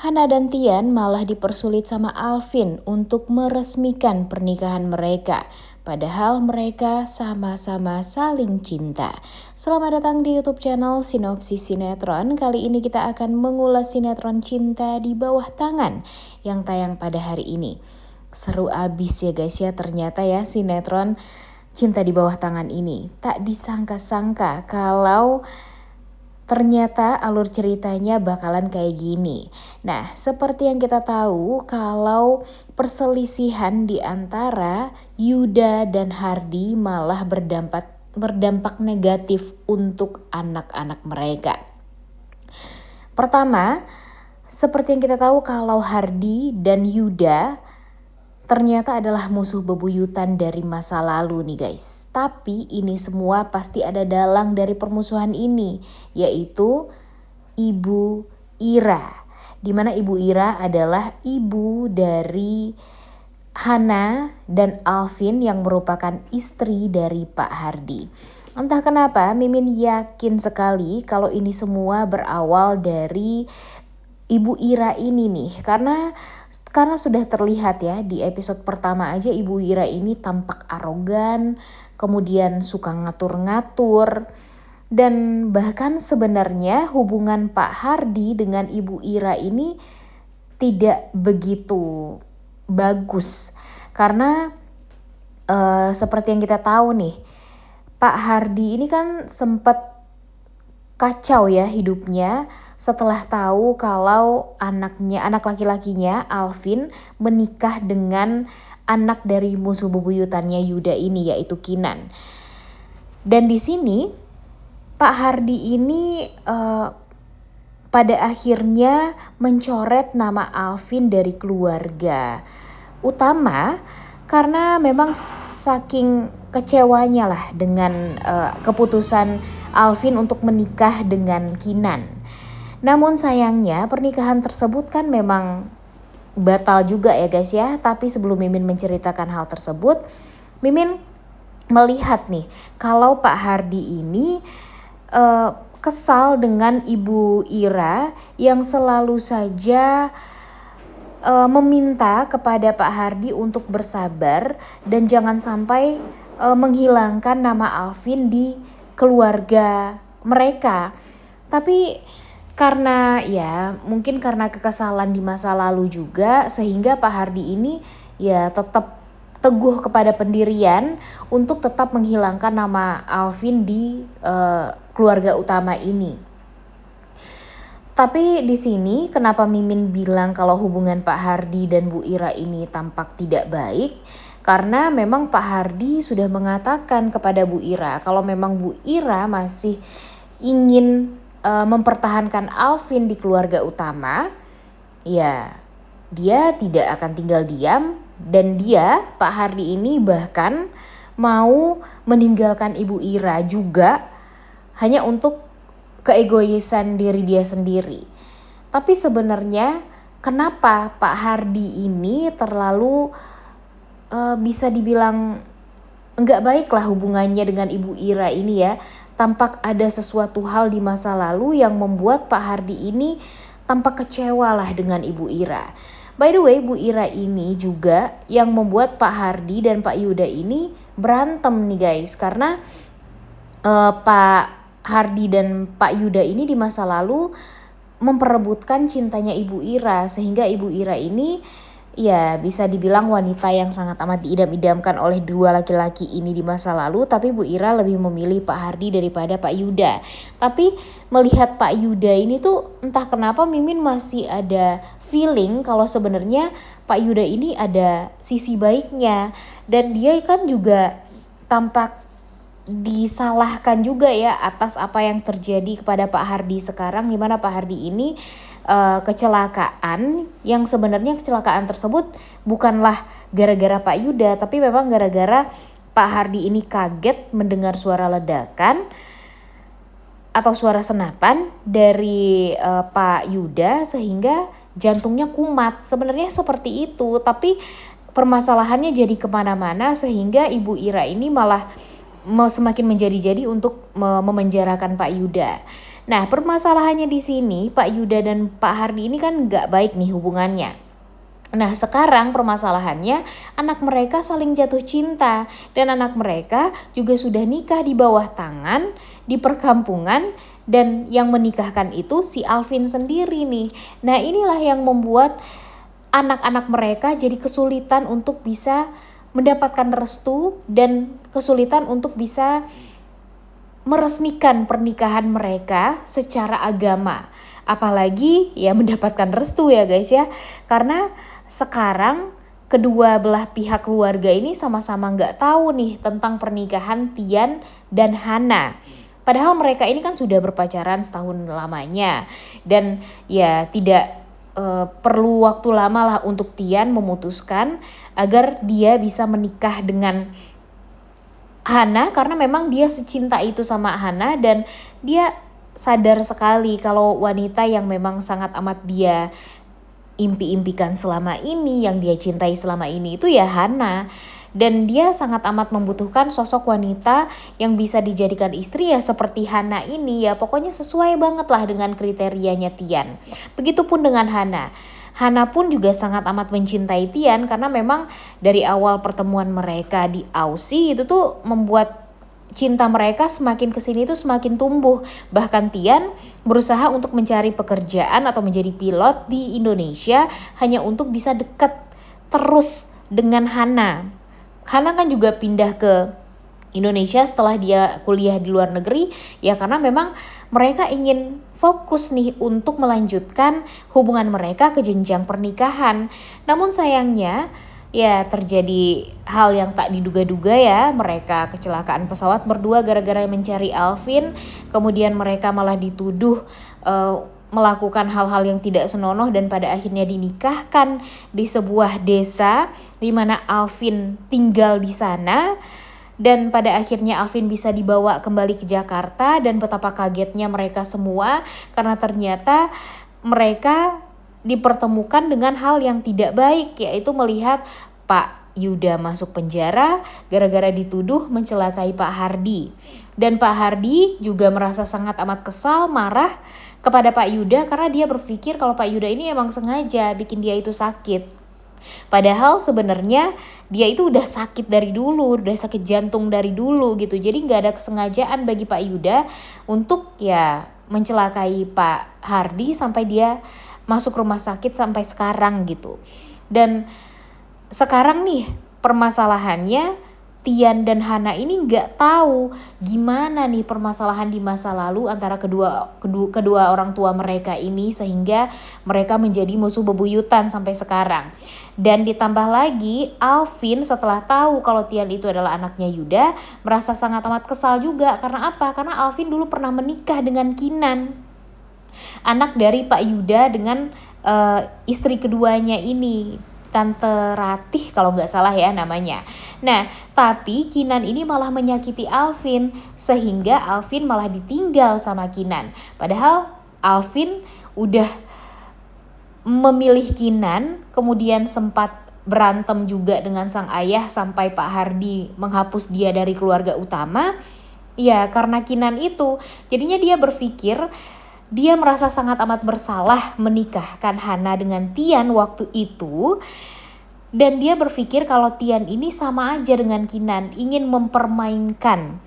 Hana dan Tian malah dipersulit sama Alvin untuk meresmikan pernikahan mereka. Padahal mereka sama-sama saling cinta. Selamat datang di YouTube channel Sinopsis Sinetron. Kali ini kita akan mengulas sinetron Cinta di Bawah Tangan yang tayang pada hari ini. Seru abis ya guys ya, ternyata ya sinetron Cinta di Bawah Tangan ini. Tak disangka-sangka kalau ternyata alur ceritanya bakalan kayak gini. Nah, seperti yang kita tahu kalau perselisihan di antara Yuda dan Hardy malah berdampak negatif untuk anak-anak mereka. Pertama, seperti yang kita tahu kalau Hardy dan Yuda ternyata adalah musuh bebuyutan dari masa lalu nih guys. Tapi ini semua pasti ada dalang dari permusuhan ini, yaitu Ibu Ira. Dimana Ibu Ira adalah ibu dari Hana dan Alvin yang merupakan istri dari Pak Hardy. Entah kenapa Mimin yakin sekali kalau ini semua berawal dari Ibu Ira ini nih, karena sudah terlihat ya di episode pertama aja Ibu Ira ini tampak arogan, kemudian suka ngatur-ngatur, dan bahkan sebenarnya hubungan Pak Hardy dengan Ibu Ira ini tidak begitu bagus, karena seperti yang kita tahu nih, Pak Hardy ini kan sempat kacau ya hidupnya setelah tahu kalau anak laki-lakinya Alvin menikah dengan anak dari musuh bebuyutannya Yuda ini, yaitu Kinan. Dan di sini Pak Hardy ini pada akhirnya mencoret nama Alvin dari keluarga utama karena memang saking kecewanya lah dengan keputusan Alvin untuk menikah dengan Kinan. Namun sayangnya pernikahan tersebut kan memang batal juga ya guys ya. Tapi sebelum Mimin menceritakan hal tersebut, Mimin melihat nih kalau Pak Hardy ini kesal dengan Ibu Ira yang selalu saja meminta kepada Pak Hardy untuk bersabar dan jangan sampai menghilangkan nama Alvin di keluarga mereka. Tapi karena ya mungkin karena kekesalan di masa lalu juga, sehingga Pak Hardy ini ya tetap teguh kepada pendirian untuk tetap menghilangkan nama Alvin di keluarga utama ini. Tapi di sini kenapa Mimin bilang kalau hubungan Pak Hardy dan Bu Ira ini tampak tidak baik? Karena memang Pak Hardy sudah mengatakan kepada Bu Ira kalau memang Bu Ira masih ingin mempertahankan Alvin di keluarga utama, ya dia tidak akan tinggal diam, dan dia Pak Hardy ini bahkan mau meninggalkan Ibu Ira juga hanya untuk keegoisan diri dia sendiri. Tapi sebenarnya kenapa Pak Hardy ini terlalu bisa dibilang enggak baik lah hubungannya dengan Ibu Ira ini ya. Tampak ada sesuatu hal di masa lalu yang membuat Pak Hardy ini tampak kecewa lah dengan Ibu Ira. By the way, Bu Ira ini juga yang membuat Pak Hardy dan Pak Yuda ini berantem nih guys. Karena Pak Hardy dan Pak Yuda ini di masa lalu memperebutkan cintanya Ibu Ira, sehingga Ibu Ira ini ya bisa dibilang wanita yang sangat amat diidam-idamkan oleh dua laki-laki ini di masa lalu. Tapi Bu Ira lebih memilih Pak Hardy daripada Pak Yuda. Tapi melihat Pak Yuda ini tuh entah kenapa Mimin masih ada feeling kalau sebenarnya Pak Yuda ini ada sisi baiknya, dan dia kan juga tampak disalahkan juga ya atas apa yang terjadi kepada Pak Hardy sekarang, di mana Pak Hardy ini kecelakaan yang sebenarnya kecelakaan tersebut bukanlah gara-gara Pak Yuda, tapi memang gara-gara Pak Hardy ini kaget mendengar suara ledakan atau suara senapan dari Pak Yuda sehingga jantungnya kumat. Sebenarnya seperti itu, tapi permasalahannya jadi kemana-mana sehingga Ibu Ira ini malah semakin menjadi-jadi untuk memenjarakan Pak Yuda. Nah, permasalahannya di sini Pak Yuda dan Pak Hardi ini kan nggak baik nih hubungannya. Nah, sekarang permasalahannya anak mereka saling jatuh cinta dan anak mereka juga sudah nikah di bawah tangan di perkampungan, dan yang menikahkan itu si Alvin sendiri nih. Nah, inilah yang membuat anak-anak mereka jadi kesulitan untuk bisa mendapatkan restu dan kesulitan untuk bisa meresmikan pernikahan mereka secara agama. Apalagi ya mendapatkan restu ya guys ya. Karena sekarang kedua belah pihak keluarga ini sama-sama nggak tahu nih tentang pernikahan Tian dan Hana. Padahal mereka ini kan sudah berpacaran setahun lamanya. Dan ya tidak perlu waktu lama lah untuk Tian memutuskan agar dia bisa menikah dengan Hana, karena memang dia secinta itu sama Hana dan dia sadar sekali kalau wanita yang memang sangat amat dia impi-impikan selama ini, yang dia cintai selama ini itu ya Hana. Dan dia sangat amat membutuhkan sosok wanita yang bisa dijadikan istri ya seperti Hana ini ya. Pokoknya sesuai banget lah dengan kriterianya Tian. Begitupun dengan Hana. Hana pun juga sangat amat mencintai Tian karena memang dari awal pertemuan mereka di Aussie itu tuh membuat cinta mereka semakin kesini tuh semakin tumbuh. Bahkan Tian berusaha untuk mencari pekerjaan atau menjadi pilot di Indonesia hanya untuk bisa dekat terus dengan Hana. Hana kan juga pindah ke Indonesia setelah dia kuliah di luar negeri ya karena memang mereka ingin fokus nih untuk melanjutkan hubungan mereka ke jenjang pernikahan. Namun sayangnya ya terjadi hal yang tak diduga-duga ya, mereka kecelakaan pesawat berdua gara-gara mencari Alvin, kemudian mereka malah dituduh melakukan hal-hal yang tidak senonoh dan pada akhirnya dinikahkan di sebuah desa di mana Alvin tinggal di sana. Dan pada akhirnya Alvin bisa dibawa kembali ke Jakarta dan betapa kagetnya mereka semua karena ternyata mereka dipertemukan dengan hal yang tidak baik, yaitu melihat Pak Yuda masuk penjara gara-gara dituduh mencelakai Pak Hardi. Dan Pak Hardi juga merasa sangat amat kesal, marah kepada Pak Yuda karena dia berpikir kalau Pak Yuda ini emang sengaja bikin dia itu sakit. Padahal sebenarnya dia itu udah sakit dari dulu, udah sakit jantung dari dulu gitu. Jadi gak ada kesengajaan bagi Pak Yuda untuk ya mencelakai Pak Hardi sampai dia masuk rumah sakit sampai sekarang gitu. Dan sekarang nih permasalahannya Tian dan Hana ini nggak tahu gimana nih permasalahan di masa lalu antara kedua orang tua mereka ini sehingga mereka menjadi musuh bebuyutan sampai sekarang. Dan ditambah lagi Alvin setelah tahu kalau Tian itu adalah anaknya Yuda merasa sangat amat kesal juga. Karena apa? Karena Alvin dulu pernah menikah dengan Kinan, anak dari Pak Yuda dengan istri keduanya ini, Tante Ratih kalau nggak salah ya namanya. Nah, tapi Kinan ini malah menyakiti Alvin sehingga Alvin malah ditinggal sama Kinan. Padahal Alvin udah memilih Kinan, kemudian sempat berantem juga dengan sang ayah sampai Pak Hardi menghapus dia dari keluarga utama. Ya, karena Kinan itu, jadinya dia berpikir dia merasa sangat amat bersalah menikahkan Hana dengan Tian waktu itu. Dan dia berpikir kalau Tian ini sama aja dengan Kinan, ingin mempermainkan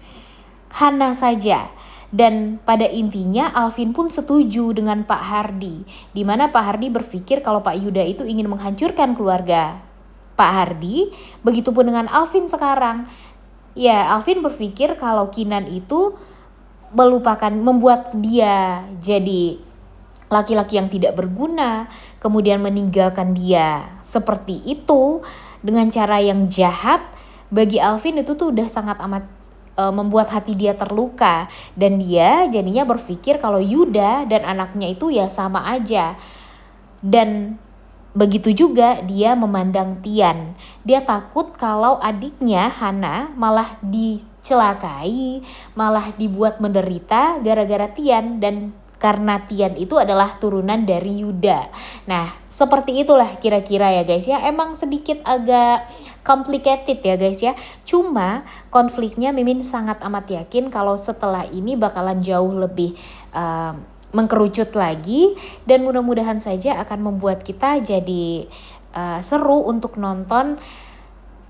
Hana saja. Dan pada intinya Alvin pun setuju dengan Pak Hardi. Di mana Pak Hardi berpikir kalau Pak Yuda itu ingin menghancurkan keluarga Pak Hardi. Begitupun dengan Alvin sekarang. Ya, Alvin berpikir kalau Kinan itu membuat dia jadi laki-laki yang tidak berguna, kemudian meninggalkan dia seperti itu dengan cara yang jahat. Bagi Alvin itu tuh udah sangat amat membuat hati dia terluka, dan dia jadinya berpikir kalau Yuda dan anaknya itu ya sama aja. Dan begitu juga dia memandang Tian. Dia takut kalau adiknya Hana malah dicelakai, malah dibuat menderita gara-gara Tian. Dan karena Tian itu adalah turunan dari Yuda. Nah, seperti itulah kira-kira ya guys ya. Emang sedikit agak complicated ya guys ya. Cuma konfliknya Mimin sangat amat yakin kalau setelah ini bakalan jauh lebih mengkerucut lagi, dan mudah-mudahan saja akan membuat kita jadi seru untuk nonton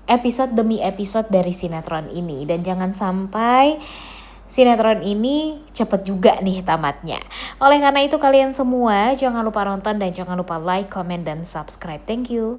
episode demi episode dari sinetron ini. Dan jangan sampai sinetron ini cepet juga nih tamatnya. Oleh karena itu kalian semua jangan lupa nonton dan jangan lupa like, comment, dan subscribe. Thank you.